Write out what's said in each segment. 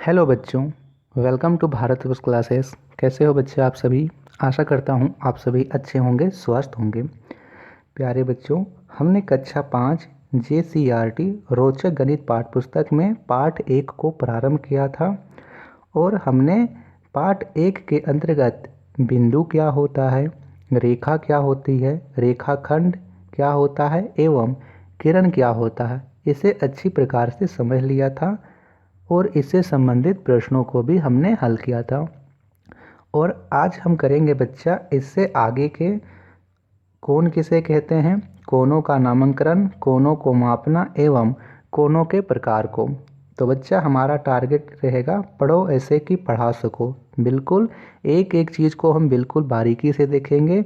Hello बच्चों, welcome to Bharat books classes. कैसे हो बच्चे आप सभी? आशा करता हूँ आप सभी अच्छे होंगे, स्वस्थ होंगे। प्यारे बच्चों, हमने कक्षा 5 JCERT रोचक गणित पाठ पुस्तक में पाठ 1 को प्रारंभ किया था और हमने पाठ 1 के अंतर्गत बिंदु क्या होता है, रेखा क्या होती है, रेखाखंड क्या होता है एवं किरण क्या होता है, इसे अच्छी प्रकार से समझ लिया था और इससे संबंधित प्रश्नों को भी हमने हल किया था। और आज हम करेंगे बच्चा इससे आगे के कोण किसे कहते हैं, कोणों का नामकरण, कोणों को मापना एवं कोणों के प्रकार को। तो बच्चा हमारा टारगेट रहेगा पढ़ो ऐसे कि पढ़ा सको। बिल्कुल एक एक चीज़ को हम बिल्कुल बारीकी से देखेंगे।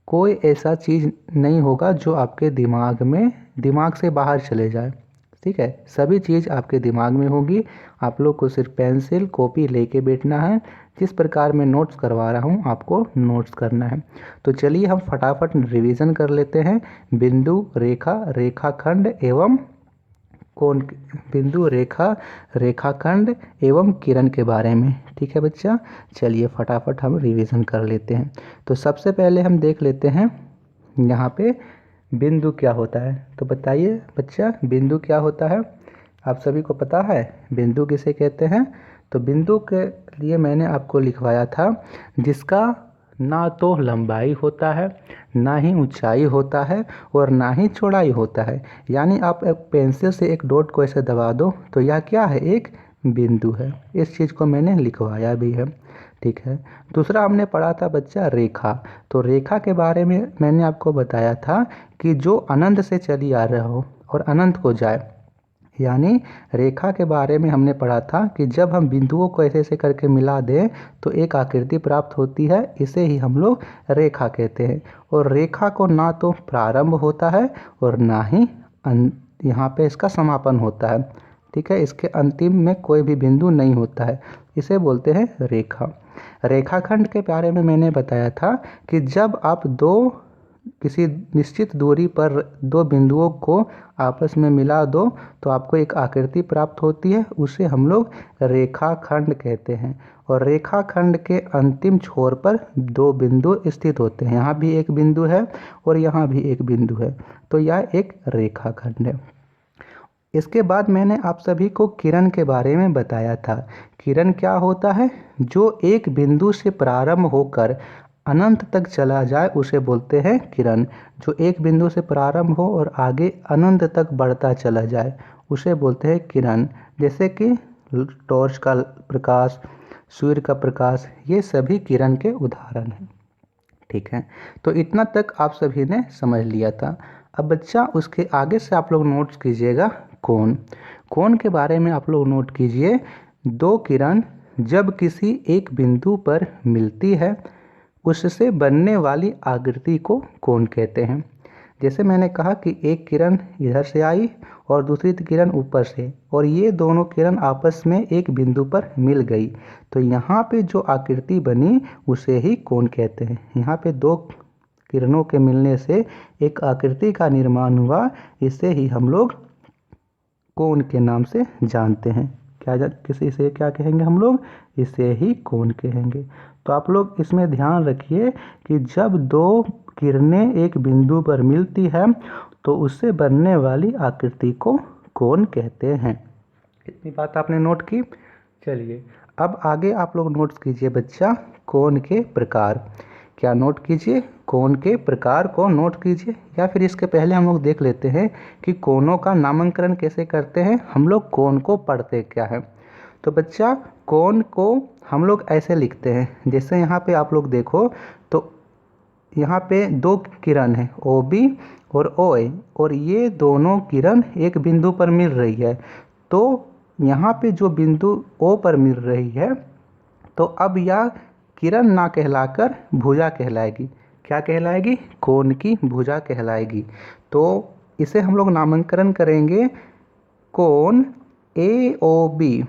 कोई ऐसा चीज़ नहीं होगा जो आपके दिमाग से बाहर चले जाए। ठीक है, सभी चीज़ आपके दिमाग में होगी। आप लोग को सिर्फ पेंसिल कॉपी लेके बैठना है। जिस प्रकार मैं नोट्स करवा रहा हूँ आपको नोट्स करना है। तो चलिए हम फटाफट रिवीजन कर लेते हैं बिंदु, रेखा, रेखाखंड एवं कोण, बिंदु, रेखा, रेखाखंड एवं किरण के बारे में। ठीक है बच्चा, चलिए फटाफट हम रिवीजन कर लेते हैं। तो सबसे पहले हम देख लेते हैं यहाँ पे बिंदु क्या होता है। तो बताइए बच्चा, बिंदु क्या होता है? आप सभी को पता है बिंदु किसे कहते हैं? तो बिंदु के लिए मैंने आपको लिखवाया था जिसका ना तो लंबाई होता है, ना ही ऊंचाई होता है और ना ही चौड़ाई होता है। यानी आप एक पेंसिल से एक डॉट को ऐसे दबा दो तो यह क्या है, एक बिंदु है। इस चीज़ को मैंने लिखवाया भी है। ठीक है, दूसरा हमने पढ़ा था बच्चा रेखा। तो रेखा के बारे में मैंने आपको बताया था कि जो अनंत से चली आ रहा हो और अनंत को जाए, यानी रेखा के बारे में हमने पढ़ा था कि जब हम बिंदुओं को ऐसे ऐसे करके मिला दें तो एक आकृति प्राप्त होती है। इसे ही हम लोग रेखा कहते हैं। और रेखा को ना तो प्रारंभ होता है और ना ही यहाँ पे इसका समापन होता है। ठीक है, इसके अंतिम में कोई भी बिंदु नहीं होता है, इसे बोलते हैं रेखा। रेखाखंड के बारे में मैंने बताया था कि जब आप किसी निश्चित दूरी पर दो बिंदुओं को आपस में मिला दो तो आपको एक आकृति प्राप्त होती है, उसे हम लोग रेखाखंड कहते हैं। और रेखाखंड के अंतिम छोर पर दो बिंदु स्थित होते हैं। यहाँ भी एक बिंदु है और यहाँ भी एक बिंदु है, तो यह एक रेखाखंड है। इसके बाद मैंने आप सभी को किरण के बारे में बताया था। किरण क्या होता है? जो एक बिंदु से प्रारंभ होकर अनंत तक चला जाए उसे बोलते हैं किरण। जो एक बिंदु से प्रारंभ हो और आगे अनंत तक बढ़ता चला जाए उसे बोलते हैं किरण। जैसे कि टॉर्च का प्रकाश, सूर्य का प्रकाश, ये सभी किरण के उदाहरण हैं। ठीक है, तो इतना तक आप सभी ने समझ लिया था। अब बच्चा उसके आगे से आप लोग नोट्स कीजिएगा कोण। कोण के बारे में आप लोग नोट कीजिए। दो किरण जब किसी एक बिंदु पर मिलती है उससे बनने वाली आकृति को कोण कहते हैं। जैसे मैंने कहा कि एक किरण इधर से आई और दूसरी किरण ऊपर से, और ये दोनों किरण आपस में एक बिंदु पर मिल गई, तो यहाँ पे जो आकृति बनी उसे ही कोण कहते हैं। यहाँ पे दो किरणों के मिलने से एक आकृति का निर्माण हुआ, इसे ही हम लोग कोण के नाम से जानते हैं। किसी से क्या कहेंगे हम लोग? इसे ही कोण कहेंगे। तो आप लोग इसमें ध्यान रखिए कि जब दो किरणें एक बिंदु पर मिलती है तो उससे बनने वाली आकृति को कोण कहते हैं। इतनी बात आपने नोट की। चलिए अब आगे आप लोग नोट्स कीजिए बच्चा कोण के प्रकार। क्या नोट कीजिए? कोण के प्रकार को नोट कीजिए। या फिर इसके पहले हम लोग देख लेते हैं कि कोणों का नामकरण कैसे करते हैं, हम लोग कोण को पढ़ते क्या है। तो बच्चा कोण को हम लोग ऐसे लिखते हैं, जैसे यहाँ पे आप लोग देखो तो यहाँ पे दो किरण है OB और OA, और ये दोनों किरण एक बिंदु पर मिल रही है। तो यहाँ पे जो बिंदु O पर मिल रही है तो अब यह किरण ना कहलाकर भुजा कहलाएगी। क्या कहलाएगी? कोण की भुजा कहलाएगी। तो इसे हम लोग नामकरण करेंगे कोण AOB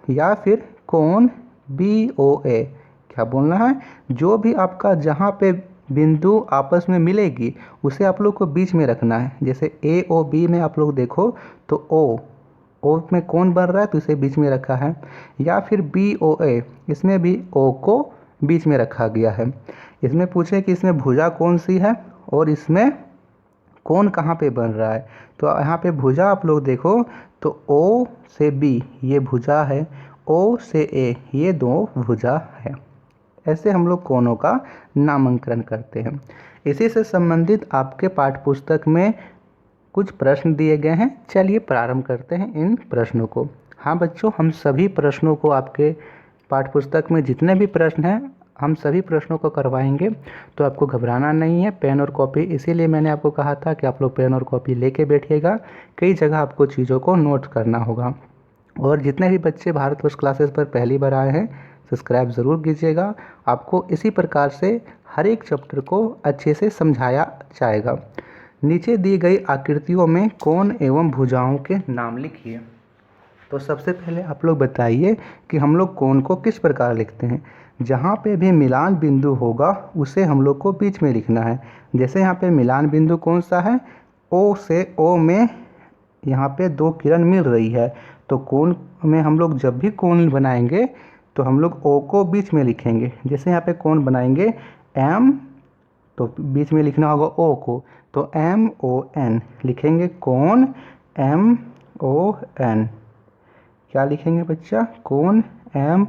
या फिर कोण BOA। क्या बोलना है? जो भी आपका जहाँ पे बिंदु आपस में मिलेगी उसे आप लोग को बीच में रखना है। जैसे AOB में आप लोग देखो तो O ओ में कौन बन रहा है तो इसे बीच में रखा है। या फिर बी ओ ए, इसमें भी ओ को बीच में रखा गया है। इसमें पूछे कि इसमें भुजा कौन सी है और इसमें कौन कहाँ पे बन रहा है। तो यहाँ पे भुजा आप लोग देखो तो ओ से बी ये भुजा है, ओ से ए ये दो भुजा है। ऐसे हम लोग कोनों का नामांकन करते हैं। इसी से संबंधित आपके पाठ्य पुस्तक में कुछ प्रश्न दिए गए हैं। चलिए प्रारंभ करते हैं इन प्रश्नों को। हाँ बच्चों, हम सभी प्रश्नों को आपके पाठ्य पुस्तक में जितने भी प्रश्न हैं हम सभी प्रश्नों को करवाएंगे, तो आपको घबराना नहीं है। पेन और कॉपी, इसीलिए मैंने आपको कहा था कि आप लोग पेन और कॉपी लेके बैठिएगा। कई जगह आपको चीज़ों को नोट करना होगा। और जितने भी बच्चे भारतवर्ष क्लासेस पर पहली बार आए हैं सब्सक्राइब ज़रूर कीजिएगा। आपको इसी प्रकार से हर एक चैप्टर को अच्छे से समझाया जाएगा। नीचे दी गई आकृतियों में कोण एवं भुजाओं के नाम लिखिए। तो सबसे पहले आप लोग बताइए कि हम लोग कोण को किस प्रकार लिखते हैं। जहाँ पे भी मिलान बिंदु होगा उसे हम लोग को बीच में लिखना है। जैसे यहाँ पे मिलान बिंदु कौन सा है, ओ से ओ में यहाँ पे दो किरण मिल रही है, तो कोण में हम लोग जब भी कोण बनाएंगे तो हम लोग ओ को बीच में लिखेंगे। जैसे यहाँ पे कोण बनाएंगे एम, तो बीच में लिखना होगा ओ को, तो एम ओ एन लिखेंगे। कोण एम ओ एन, क्या लिखेंगे बच्चा, कोण एम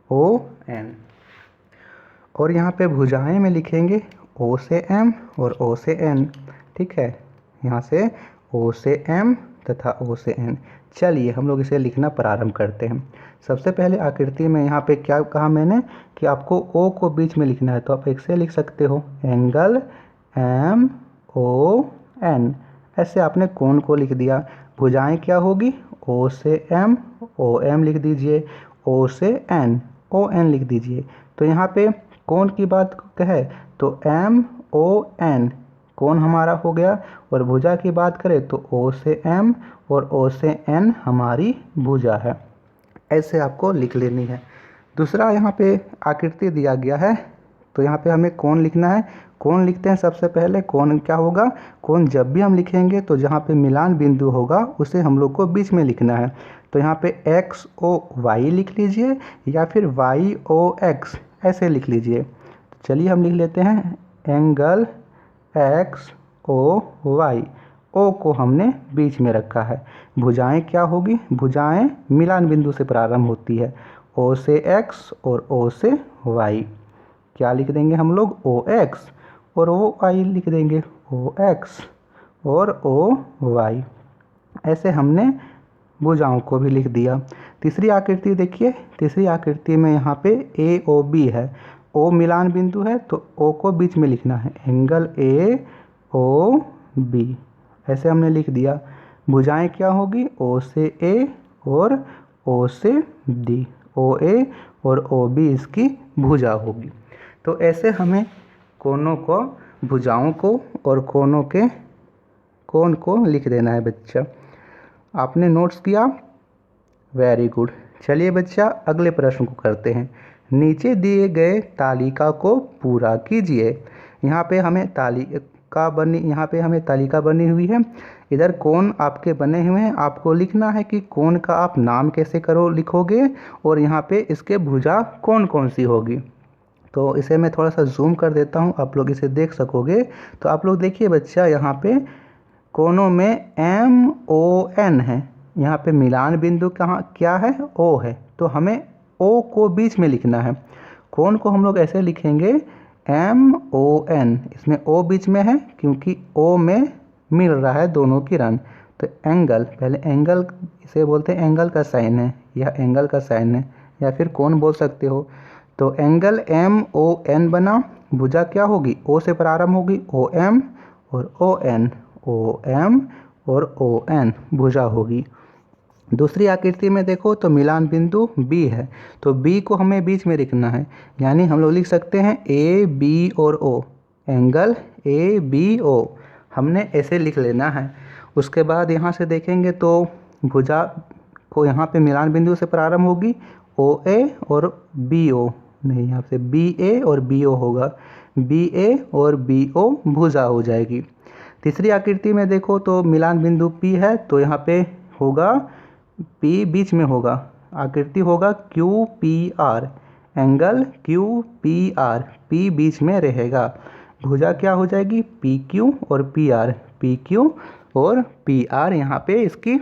ओ एन। और यहाँ पे भुजाएं में लिखेंगे ओ से एम और ओ से एन। ठीक है, यहाँ से ओ से एम तथा ओ से एन। चलिए हम लोग इसे लिखना प्रारंभ करते हैं। सबसे पहले आकृति में यहाँ पे क्या कहा मैंने कि आपको ओ को बीच में लिखना है, तो आप एक से लिख सकते हो एंगल एम ओ एन। ऐसे आपने कोण को लिख दिया। भुजाएं क्या होगी, ओ से एम ओ एम लिख दीजिए, ओ से एन ओ एन लिख दीजिए। तो यहाँ पे कोण की बात कहे तो एम ओ एन कोण हमारा हो गया, और भुजा की बात करें तो ओ से एम और ओ से एन हमारी भुजा है। ऐसे आपको लिख लेनी है। दूसरा यहाँ पे आकृति दिया गया है, तो यहाँ पे हमें कोण लिखना है। कोण लिखते हैं सबसे पहले। कोण क्या होगा, कोण जब भी हम लिखेंगे तो जहाँ पे मिलान बिंदु होगा उसे हम लोग को बीच में लिखना है। तो यहाँ पे एक्स ओ वाई लिख लीजिए या फिर वाई ओ एक्स ऐसे लिख लीजिए। तो चलिए हम लिख लेते हैं एंगल एक्स ओ वाई। ओ को हमने बीच में रखा है। भुजाएं क्या होगी, भुजाएं मिलान बिंदु से प्रारंभ होती है, ओ से एक्स और ओ से वाई। क्या लिख देंगे हम लोग, ओ एक्स और ओ वाई लिख देंगे, ओ एक्स और ओ वाई। ऐसे हमने भुजाओं को भी लिख दिया। तीसरी आकृति देखिए, तीसरी आकृति में यहाँ पे ए ओ बी है। ओ मिलान बिंदु है तो ओ को बीच में लिखना है, एंगल ए ओ बी। ऐसे हमने लिख दिया। भुजाएं क्या होगी, ओ से ए और ओ से डी, ओ ए और ओ बी इसकी भुजा होगी। तो ऐसे हमें कोनों को, भुजाओं को और कोनों के कोण को लिख देना है बच्चा। आपने नोट्स किया, वेरी गुड। चलिए बच्चा अगले प्रश्न को करते हैं। नीचे दिए गए तालिका को पूरा कीजिए। यहाँ पे हमें तालिका बनी हुई है। इधर कोण आपके बने हुए हैं। आपको लिखना है कि कोण का आप नाम कैसे लिखोगे और यहाँ पे इसके भुजा कौन कौन सी होगी। तो इसे मैं थोड़ा सा जूम कर देता हूँ, आप लोग इसे देख सकोगे। तो आप लोग देखिए बच्चा, यहाँ पे कोनों में एम ओ एन है। यहाँ पे मिलान बिंदु कहाँ क्या है, ओ है, तो हमें ओ को बीच में लिखना है। कोण को हम लोग ऐसे लिखेंगे एम ओ एन, इसमें ओ बीच में है क्योंकि ओ में मिल रहा है दोनों किरण। तो एंगल, पहले एंगल इसे बोलते हैं, एंगल का साइन है, यह एंगल का साइन है या फिर कोण बोल सकते हो। तो एंगल एम ओ एन बना। भुजा क्या होगी, ओ से प्रारंभ होगी, ओ एम और ओ एन, ओ एम और ओ एन भुजा होगी। दूसरी आकृति में देखो तो मिलान बिंदु बी है, तो बी को हमें बीच में लिखना है। यानी हम लोग लिख सकते हैं ए बी और ओ, एंगल ए बी ओ हमने ऐसे लिख लेना है। उसके बाद यहाँ से देखेंगे तो भुजा को यहाँ पे मिलान बिंदु से प्रारंभ होगी, ओ ए और बी ओ, नहीं यहाँ से बी ए और बी ओ होगा, बी ए और बी ओ भुजा हो जाएगी। तीसरी आकृति में देखो तो मिलान बिंदु पी है, तो यहाँ पे होगा पी बीच में होगा, आकृति होगा Q P R, angle Q P R, P बीच में रहेगा। भुजा क्या हो जाएगी, पी क्यू और पी आर, पी क्यू और पी आर यहाँ पे इसकी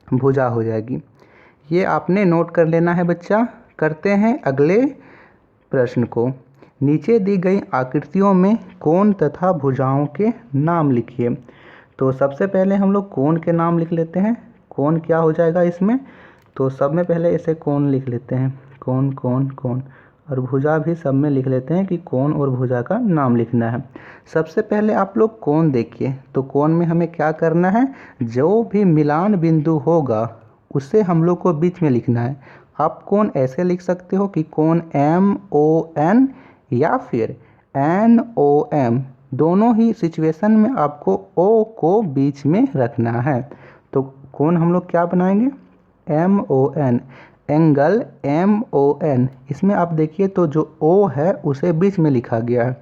भुजा हो जाएगी। ये आपने नोट कर लेना है बच्चा। करते हैं अगले प्रश्न को। नीचे दी गई आकृतियों में कोण तथा भुजाओं के नाम लिखिए। तो सबसे पहले हम लोग कोण के नाम लिख लेते हैं। कोण क्या हो जाएगा इसमें, तो सब में पहले इसे कोण लिख लेते हैं, कोण कोण कोण, और भुजा भी सब में लिख लेते हैं कि कोण और भुजा का नाम लिखना है। सबसे पहले आप लोग कोण देखिए, तो कोण में हमें क्या करना है, जो भी मिलान बिंदु होगा उसे हम लोग को बीच में लिखना है। आप कोण ऐसे लिख सकते हो कि कोण MON या फिर NOM, दोनों ही सिचुएशन में आपको O को बीच में रखना है। तो कोण हम लोग क्या बनाएंगे, MON, एंगल MON। इसमें आप देखिए तो जो O है उसे बीच में लिखा गया है।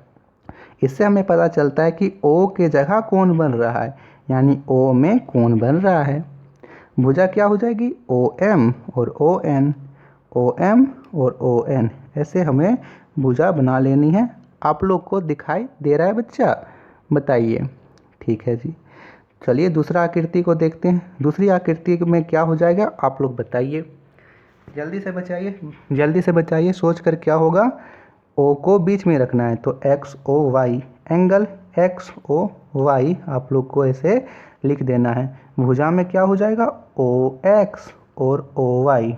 इससे हमें पता चलता है कि O के जगह कोण बन रहा है, यानी O में कोण बन रहा है। भुजा क्या हो जाएगी, OM और ON, OM और ON, ऐसे हमें भुजा बना लेनी है। आप लोग को दिखाई दे रहा है बच्चा, बताइए। ठीक है जी, चलिए दूसरा आकृति को देखते हैं। दूसरी आकृति में क्या हो जाएगा, आप लोग बताइए, जल्दी से बचाइए, जल्दी से बचाइए। सोच कर क्या होगा, O को बीच में रखना है, तो XOY, एंगल XOY आप लोग को ऐसे लिख देना है। भुजा में क्या हो जाएगा, OX और OY,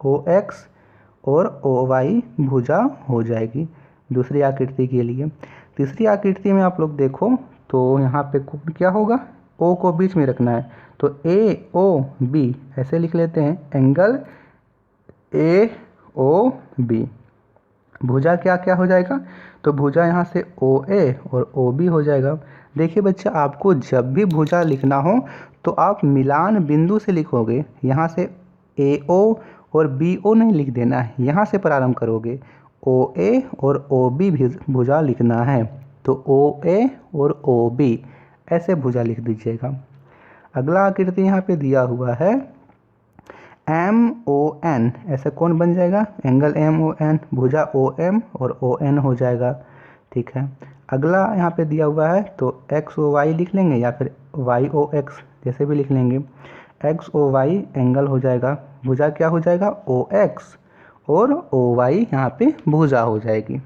OX और OY भुजा हो जाएगी दूसरी आकृति के लिए। तीसरी आकृति में आप लोग देखो तो यहाँ पे क्या होगा, O को बीच में रखना है, तो AOB ऐसे लिख लेते हैं, एंगल AOB। भुजा क्या क्या हो जाएगा, तो भुजा यहाँ से OA और OB हो जाएगा। देखिए बच्चा, आपको जब भी भुजा लिखना हो तो आप मिलान बिंदु से लिखोगे। यहाँ से AO और BO नहीं लिख देना है, यहाँ से प्रारंभ करोगे। OA और OB भी भुजा लिखना है, तो OA और OB ऐसे भुजा लिख दीजिएगा। अगला आकृति यहाँ पे दिया हुआ है MON, ऐसे कौन बन जाएगा, एंगल MON, भुजा OM और ON हो जाएगा। ठीक है, अगला यहाँ पे दिया हुआ है तो XOY लिख लेंगे या फिर YOX जैसे भी लिख लेंगे। XOY एंगल हो जाएगा, भुजा क्या हो जाएगा, OX और OY यहाँ पे भुजा हो जाएगी।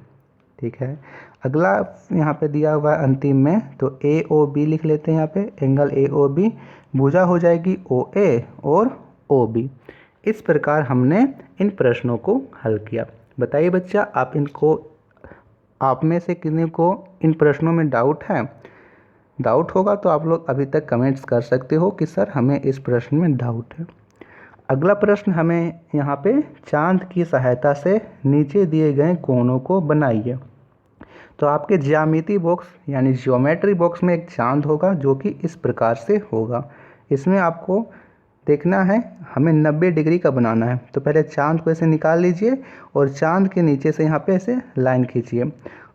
ठीक है, अगला यहाँ पे दिया हुआ है अंतिम में, तो AOB लिख लेते हैं। यहाँ पे एंगल AOB, भुजा हो जाएगी OA और OB। इस प्रकार हमने इन प्रश्नों को हल किया। बताइए बच्चा, आप में से किसी को इन प्रश्नों में डाउट है? डाउट होगा तो आप लोग अभी तक कमेंट्स कर सकते हो कि सर हमें इस प्रश्न में डाउट है। अगला प्रश्न हमें यहाँ पे चांद की सहायता से नीचे दिए गए कोणों को बनाइए। तो आपके ज्यामिति बॉक्स यानी ज्योमेट्री बॉक्स में एक चांद होगा जो कि इस प्रकार से होगा। इसमें आपको देखना है, हमें 90 डिग्री का बनाना है। तो पहले चांद को ऐसे निकाल लीजिए और चांद के नीचे से यहाँ पे ऐसे लाइन खींचिए।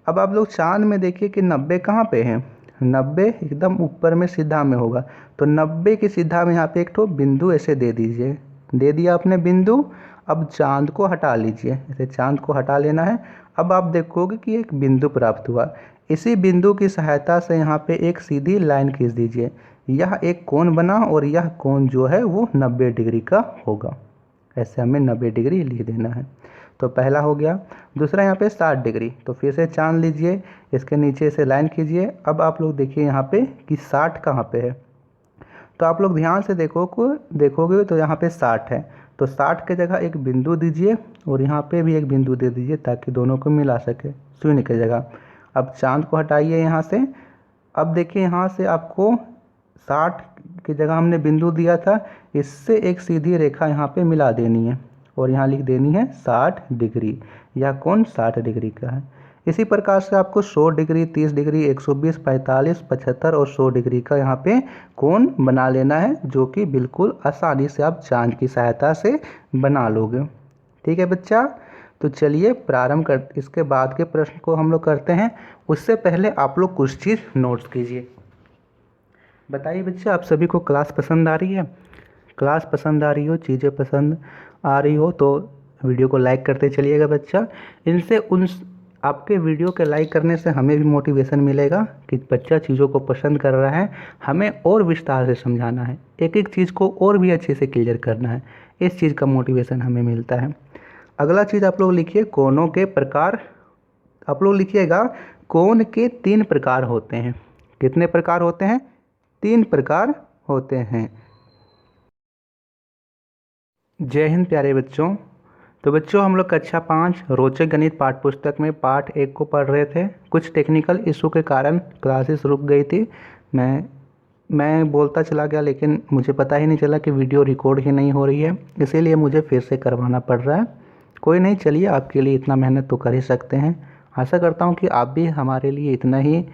अब आप लोग चांद में देखिए कि 90 कहाँ पे है, 90 एकदम ऊपर में सीधा में होगा। तो 90 की सीधा में यहाँ पे एक तो बिंदु ऐसे दे दीजिए, दे दिया आपने बिंदु। अब चांद को हटा लीजिए, ऐसे चांद को हटा लेना है। अब आप देखोगे कि एक बिंदु प्राप्त हुआ। इसी बिंदु की सहायता से यहाँ पे एक सीधी लाइन खींच दीजिए। यह एक कोण बना और यह कोण जो है वो 90 डिग्री का होगा। ऐसे हमें 90 डिग्री लिख देना है। तो पहला हो गया। दूसरा यहाँ पे 60 डिग्री, तो फिर से चांद लीजिए, इसके नीचे से लाइन खींचिए। अब आप लोग देखिए यहाँ पे कि 60 कहाँ पे है। तो आप लोग ध्यान से देखोगे तो यहाँ पे 60 है। तो 60 के जगह एक बिंदु दीजिए और यहाँ पे भी एक बिंदु दे दीजिए ताकि दोनों को मिला सके, शून्य की जगह। अब चांद को हटाइए यहाँ से। अब देखिए यहाँ से आपको 60 की जगह हमने बिंदु दिया था, इससे एक सीधी रेखा यहाँ पे मिला देनी है और यहाँ लिख देनी है 60 डिग्री। यह कोण 60 डिग्री का है। इसी प्रकार से आपको 100 डिग्री, 30 डिग्री, 120, 45, 75 और 100 डिग्री का यहाँ पे कोण बना लेना है, जो कि बिल्कुल आसानी से आप चांद की सहायता से बना लोगे। ठीक है बच्चा, तो चलिए प्रारंभ कर, इसके बाद के प्रश्न को हम लोग करते हैं। उससे पहले आप लोग कुछ चीज़ नोट्स कीजिए। बताइए बच्चा, आप सभी को क्लास पसंद आ रही है? क्लास पसंद आ रही हो, चीज़ें पसंद आ रही हो तो वीडियो को लाइक करते चलिएगा बच्चा। इनसे उन आपके वीडियो के लाइक करने से हमें भी मोटिवेशन मिलेगा कि बच्चा चीज़ों को पसंद कर रहा है, हमें और विस्तार से समझाना है, एक एक चीज़ को और भी अच्छे से क्लियर करना है, इस चीज़ का मोटिवेशन हमें मिलता है। अगला चीज़ आप लोग लिखिए कोणों के प्रकार। आप लोग लिखिएगा कोण के 3 प्रकार होते हैं। कितने प्रकार होते हैं? 3 प्रकार होते हैं। जय हिंद प्यारे बच्चों। तो बच्चों हम लोग कक्षा 5 रोचक गणित पाठ्य पुस्तक में पाठ 1 को पढ़ रहे थे। कुछ टेक्निकल इशू के कारण क्लासेस रुक गई थी। मैं बोलता चला गया लेकिन मुझे पता ही नहीं चला कि वीडियो रिकॉर्ड ही नहीं हो रही है, इसीलिए मुझे फिर से करवाना पड़ रहा है। कोई नहीं, चलिए आपके लिए इतना मेहनत तो कर ही सकते हैं। आशा करता हूँ कि आप भी हमारे लिए इतना ही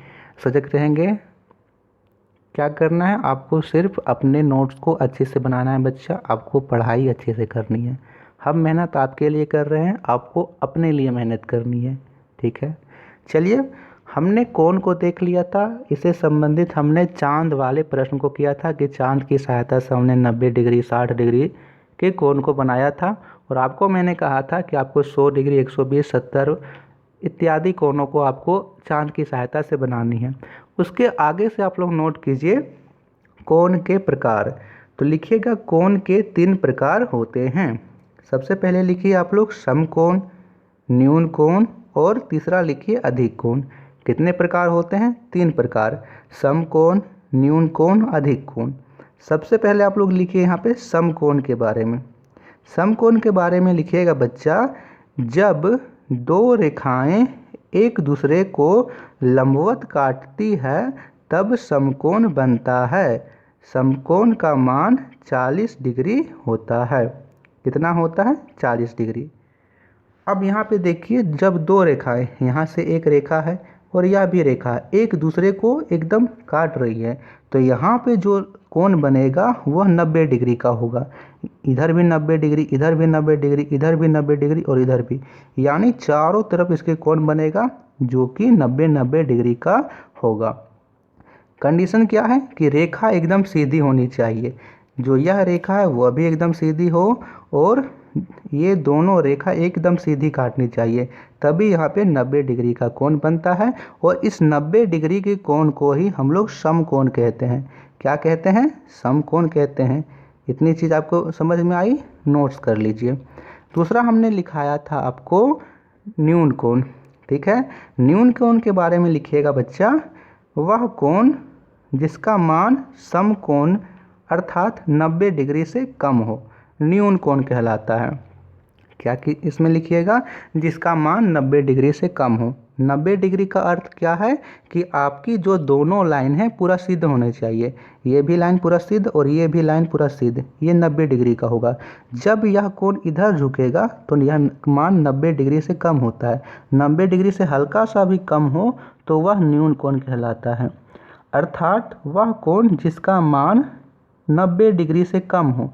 सजग रहेंगे। क्या करना है आपको? सिर्फ अपने नोट्स को अच्छे से बनाना है बच्चा, आपको पढ़ाई अच्छे से करनी है। हम मेहनत आपके लिए कर रहे हैं, आपको अपने लिए मेहनत करनी है, ठीक है। चलिए, हमने कोण को देख लिया था, इससे संबंधित हमने चांद वाले प्रश्न को किया था कि चांद की सहायता से हमने 90 डिग्री 60 डिग्री के कोण को बनाया था। और आपको मैंने कहा था कि आपको 100 डिग्री 120 70 इत्यादि कोणों को आपको चांद की सहायता से बनानी है। उसके आगे से आप लोग नोट कीजिए कोण के प्रकार। तो लिखिएगा कोण के 3 प्रकार होते हैं। सबसे पहले लिखिए आप लोग समकोण, न्यून कोण और तीसरा लिखिए अधिक कोण। कितने प्रकार होते हैं? 3 प्रकार, समकोण, न्यून कोण, अधिक कोण। सबसे पहले आप लोग लिखिए यहाँ पे समकोण के बारे में। समकोण के बारे में लिखिएगा बच्चा, जब 2 रेखाएं एक दूसरे को लंबवत काटती है तब समकोण बनता है। समकोण का मान 40 डिग्री होता है। कितना होता है? 40 डिग्री। अब यहाँ पे देखिए, जब 2 रेखाएं, यहाँ से एक रेखा है और यह भी रेखा एक दूसरे को एकदम काट रही है, तो यहाँ पे जो कोण बनेगा वह 90 डिग्री का होगा। इधर भी 90 डिग्री, इधर भी 90 डिग्री, इधर भी 90 डिग्री और इधर भी, यानी चारों तरफ इसके कोण बनेगा जो कि 90 डिग्री का होगा। कंडीशन क्या है कि रेखा एकदम सीधी होनी चाहिए। जो यह रेखा है वह भी एकदम सीधी हो और ये दोनों रेखा एकदम सीधी काटनी चाहिए, तभी यहाँ पे 90 डिग्री का कोण बनता है। और इस 90 डिग्री के कोण को ही हम लोग समकोण कहते हैं। क्या कहते हैं? समकोण कहते हैं। इतनी चीज़ आपको समझ में आई? नोट्स कर लीजिए। दूसरा हमने लिखाया था आपको न्यून कोण, ठीक है। न्यून कोण के बारे में लिखिएगा बच्चा, वह कोण जिसका मान समकोण अर्थात 90 डिग्री से कम हो, न्यून कोण कहलाता है। क्या कि इसमें लिखिएगा जिसका मान 90 डिग्री से कम हो। 90 डिग्री का अर्थ क्या है कि आपकी जो दोनों लाइन है पूरा सिद्ध होने चाहिए। ये भी लाइन पूरा सिद्ध और ये भी लाइन पूरा सिद्ध, ये 90 डिग्री का होगा। जब यह कोण इधर झुकेगा तो यह मान 90 डिग्री से कम होता है। 90 डिग्री से हल्का सा भी कम हो तो वह न्यून कोण कहलाता है। अर्थात वह कोण जिसका मान 90 डिग्री से कम हो,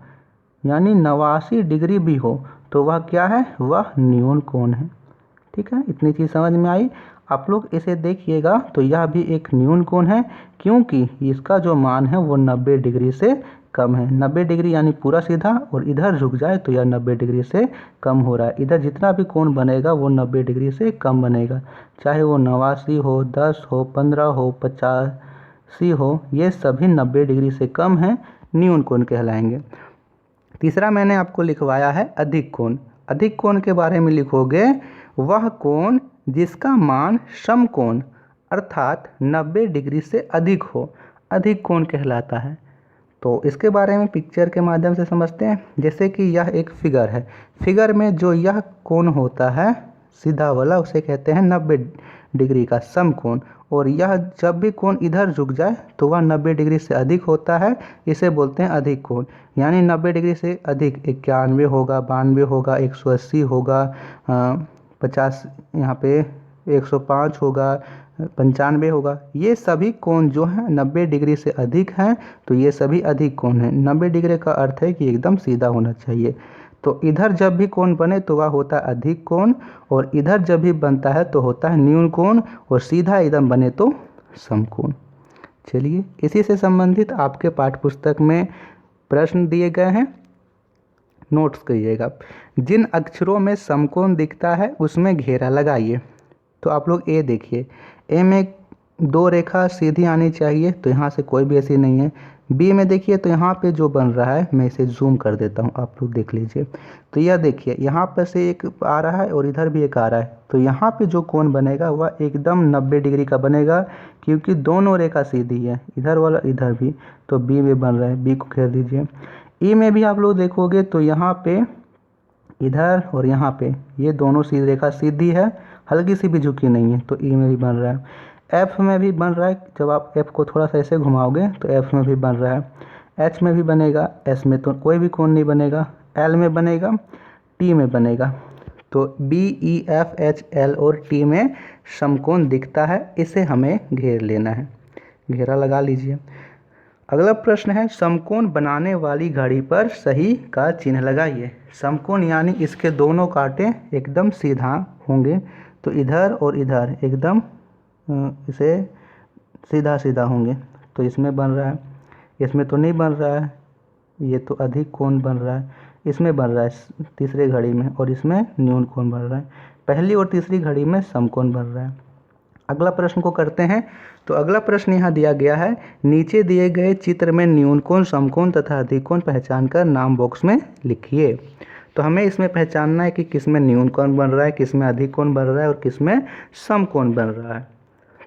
यानी 89 डिग्री भी हो, तो वह क्या है? वह न्यून कोण है, ठीक है। इतनी चीज़ समझ में आई? आप लोग इसे देखिएगा तो यह भी एक न्यून कोण है, क्योंकि इसका जो मान है वो 90 डिग्री से कम है। 90 डिग्री यानी पूरा सीधा, और इधर झुक जाए तो यह 90 डिग्री से कम हो रहा है। इधर जितना भी कोण बनेगा वो 90 डिग्री से कम बनेगा, चाहे वो 89 हो, 10 हो, 15 हो, 85 हो, ये सभी 90 डिग्री से कम है, न्यून कोण कहलाएंगे। तीसरा मैंने आपको लिखवाया है अधिक कोण। अधिक कोण के बारे में लिखोगे, वह कोण जिसका मान समकोण अर्थात 90 डिग्री से अधिक हो, अधिक कोण कहलाता है। तो इसके बारे में पिक्चर के माध्यम से समझते हैं। जैसे कि यह एक फिगर है, फिगर में जो यह कोण होता है सीधा वाला, उसे कहते हैं 90 डिग्री का समकोण। और यह जब भी कोण इधर झुक जाए तो वह 90 डिग्री से अधिक होता है, इसे बोलते हैं अधिक कोण। यानी 90 डिग्री से अधिक 91 होगा, 92 होगा, 180 होगा, 50, यहाँ पे 105 होगा, 95 होगा। ये सभी कोण जो हैं 90 डिग्री से अधिक हैं, तो ये सभी अधिक कोण हैं। 90 डिग्री का अर्थ है कि एकदम सीधा होना चाहिए। तो इधर जब भी कोण बने तो वह होता है अधिक कोण, और इधर जब भी बनता है तो होता है न्यून कोण, और सीधा एकदम बने तो समकोण। चलिए, इसी से संबंधित आपके पाठ्य पुस्तक में प्रश्न दिए गए हैं, नोट्स करिएगा। जिन अक्षरों में समकोण दिखता है उसमें घेरा लगाइए। तो आप लोग ए देखिए, ए में 2 रेखा सीधी आनी चाहिए, तो यहाँ से कोई भी ऐसी नहीं है। बी में देखिए तो यहाँ पे जो बन रहा है, मैं इसे जूम कर देता हूँ, आप लोग देख लीजिए। तो यह देखिए यहाँ पर से एक आ रहा है और इधर भी एक आ रहा है, तो यहाँ पे जो कोण बनेगा वह एकदम 90 डिग्री का बनेगा, क्योंकि दोनों रेखा सीधी है, इधर वाला इधर भी। तो बी में बन रहा है, बी को घेर दीजिए। ई में भी आप लोग देखोगे तो यहाँ पे इधर और यहाँ पे ये दोनों सीधी रेखा सीधी है, हल्की सी भी झुकी नहीं है, तो ई में भी बन रहा है। एफ में भी बन रहा है, जब आप एफ को थोड़ा सा ऐसे घुमाओगे तो एफ में भी बन रहा है। एच में भी बनेगा, एस में तो कोई भी कोण नहीं बनेगा, एल में बनेगा, टी में बनेगा। तो बी, ई, एफ, एच, एल और टी में समकोण दिखता है, इसे हमें घेर लेना है, घेरा लगा लीजिए। अगला प्रश्न है, समकोण बनाने वाली घड़ी पर सही का चिन्ह लगाइए। समकोण यानी इसके दोनों कांटे एकदम सीधा होंगे, तो इधर और इधर एकदम इसे सीधा सीधा होंगे, तो इसमें बन रहा है, इसमें तो नहीं बन रहा है, ये तो अधिक कोण बन रहा है, इसमें बन रहा है तीसरे घड़ी में, और इसमें न्यून कोण बन रहा है। पहली और तीसरी घड़ी में समकोण बन रहा है। अगला प्रश्न को करते हैं। तो अगला प्रश्न यहाँ दिया गया है, नीचे दिए गए चित्र में न्यून कोण, समकोण तथा अधिक कोण पहचान कर नाम बॉक्स में लिखिए। तो हमें इसमें पहचानना है कि किस में न्यून कोण बन रहा है, किस में अधिक कोण बन रहा है और किस में समकोण बन रहा है।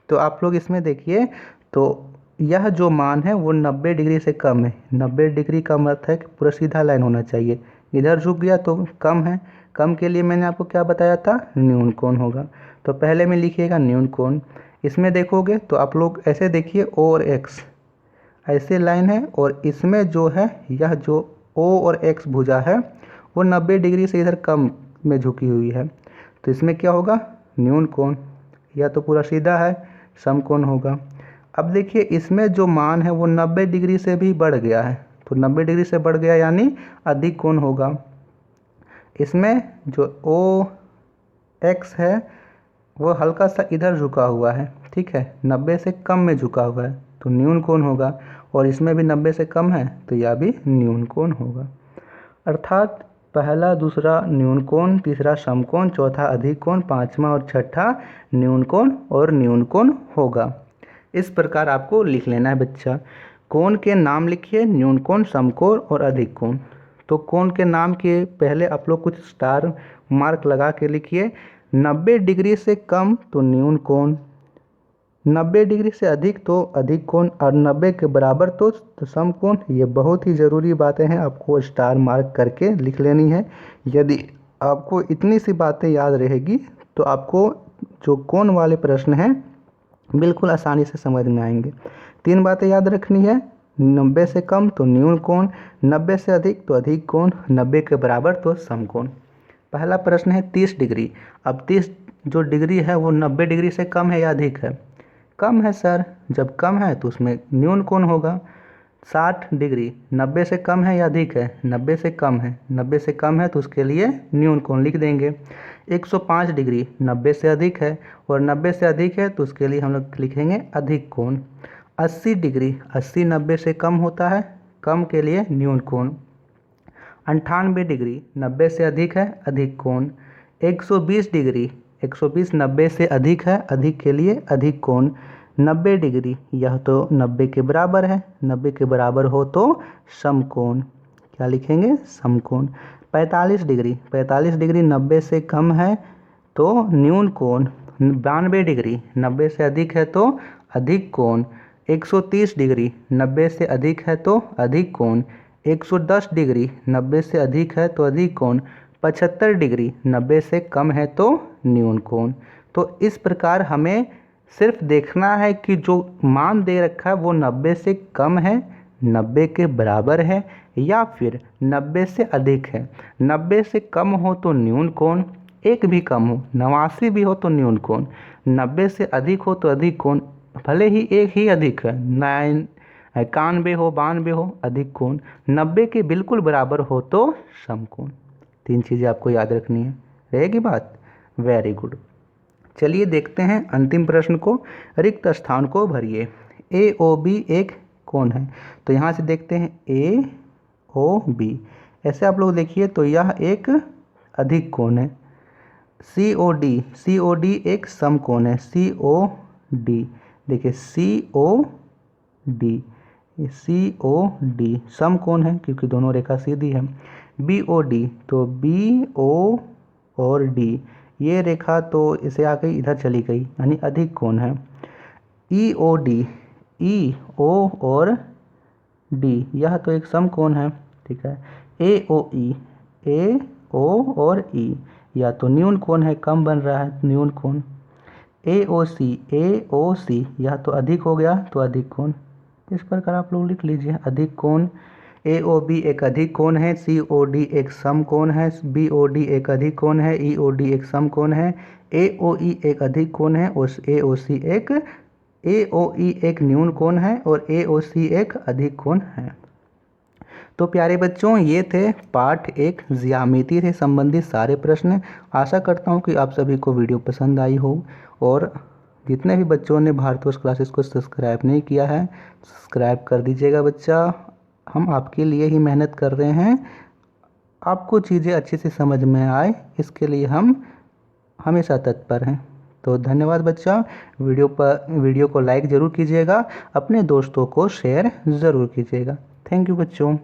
तो आप लोग इसमें देखिए, तो यह जो मान है वो 90 डिग्री से कम है। 90 डिग्री का मतलब है कि पूरा सीधा लाइन होना चाहिए, इधर झुक गया तो कम है। कम के लिए मैंने आपको क्या बताया था, न्यून कोण होगा। तो पहले में लिखिएगा न्यून कोण। इसमें देखोगे तो आप लोग ऐसे देखिए, ओ और एक्स ऐसे लाइन है, और इसमें जो है यह जो ओ और एक्स भुजा है वो 90 डिग्री से इधर कम में झुकी हुई है, तो इसमें क्या होगा, न्यून कोण। यह तो पूरा सीधा है, समकोण होगा। अब देखिए इसमें जो मान है वो 90 डिग्री से भी बढ़ गया है, तो 90 डिग्री से बढ़ गया यानी अधिक कोण होगा। इसमें जो ओ एक्स है वो हल्का सा इधर झुका हुआ है, ठीक है, 90 से कम में झुका हुआ है, तो न्यून कोण होगा। और इसमें भी 90 से कम है, तो यह भी न्यून कोण होगा। अर्थात पहला दूसरा न्यून कोण, तीसरा समकोण, चौथा अधिक कोण, पांचवा और छठा न्यून कोण और न्यून कोण होगा। इस प्रकार आपको लिख लेना है बच्चा। कोण के नाम लिखिए, न्यून कोण, समकोण और अधिक कोण। तो कोण के नाम के पहले आप लोग कुछ स्टार मार्क लगा के लिखिए। 90 डिग्री से कम तो न्यून कोण, 90 डिग्री से अधिक तो अधिक कोण, और 90 के बराबर तो समकोण। ये बहुत ही ज़रूरी बातें हैं, आपको स्टार मार्क करके लिख लेनी है। यदि आपको इतनी सी बातें याद रहेगी तो आपको जो कोण वाले प्रश्न हैं बिल्कुल आसानी से समझ में आएंगे। 3 बातें याद रखनी है, 90 से कम तो न्यून कोण, 90 से अधिक तो अधिक कोण, 90 के बराबर तो समकोण। पहला प्रश्न है 30 डिग्री। अब 30 जो डिग्री है वो 90 डिग्री से कम है या अधिक है, कम है सर। जब कम है तो उसमें न्यून कोण होगा। 60 डिग्री 90 से कम है या अधिक है, 90 से कम है, 90 से कम है तो उसके लिए न्यून कोण लिख देंगे। 105 डिग्री 90 से अधिक है और 90 से अधिक है तो उसके लिए हम लोग लिखेंगे अधिक कोण। 80 डिग्री 80 90 से कम होता है, कम के लिए न्यून कोण। 98 डिग्री 90 से अधिक है, अधिक कोण। 120 डिग्री 120 90 से अधिक है, अधिक के लिए अधिक कोण। 90 डिग्री यह तो 90 के बराबर है, 90 के बराबर हो तो समकोण, क्या लिखेंगे, समकोण। 45 डिग्री 45 डिग्री 90 से कम है तो न्यून कोण। 92 डिग्री 90 से अधिक है तो अधिक कोण। 130 डिग्री 90 से अधिक है तो अधिक कोण। 110 डिग्री 90 से अधिक है तो अधिक कोण। 75 डिग्री 90 से कम है तो न्यून कोण। तो इस प्रकार हमें सिर्फ देखना है कि जो मान दे रखा है वो 90 से कम है, 90 के बराबर है या फिर 90 से अधिक है। 90 से कम हो तो न्यून कोण, एक भी कम हो, 89 भी हो तो न्यून कोण। 90 से अधिक हो तो अधिक कोण, भले ही एक ही अधिक है, 91 हो, 92 हो, अधिक कोण। 90 के बिल्कुल बराबर हो तो समकोण। 3 चीज़ें आपको याद रखनी है, रहेगी बात। Very good. चलिए देखते हैं अंतिम प्रश्न को। रिक्त स्थान को भरिए। ए ओ बी एक कोण है, तो यहाँ से देखते हैं ए ओ बी। ऐसे आप लोग देखिए तो यह एक अधिक कोण है। सी ओ डी एक समकोण है। सी ओ डी, देखिए सी ओ डी समकोण है क्योंकि दोनों रेखा सीधी है। बी ओ डी, तो बी ओ और डी ये रेखा तो इसे आ गई इधर चली गई यानी अधिक कोण है। ई ओ डी, ई ओ और डी यह तो एक समकोण है, ठीक है। ए ओ और ई या तो न्यून कोण है, कम बन रहा है न्यून कोण। ए ओ सी यह तो अधिक हो गया तो अधिक कोण। इस प्रकार आप लोग लिख लीजिए अधिक कोण। ए ओ बी एक अधिक कोण है, सी ओ डी एक समकोण है, बी ओ डी एक अधिक कोण है, ई ओ डी एक समकोण है, ए ओ ई एक अधिक कोण है और ए ओ ई एक न्यून कोण है और ए ओ सी एक अधिक कोण है। तो प्यारे बच्चों ये थे पाठ 1 ज्यामिति से संबंधित सारे प्रश्न। आशा करता हूँ कि आप सभी को वीडियो पसंद आई हो और जितने भी बच्चों ने भारतवर्ष क्लासेस को सब्सक्राइब नहीं किया है सब्सक्राइब कर दीजिएगा बच्चा। हम आपके लिए ही मेहनत कर रहे हैं, आपको चीज़ें अच्छे से समझ में आए इसके लिए हम हमेशा तत्पर हैं। तो धन्यवाद बच्चा। वीडियो को लाइक ज़रूर कीजिएगा, अपने दोस्तों को शेयर ज़रूर कीजिएगा। थैंक यू बच्चों।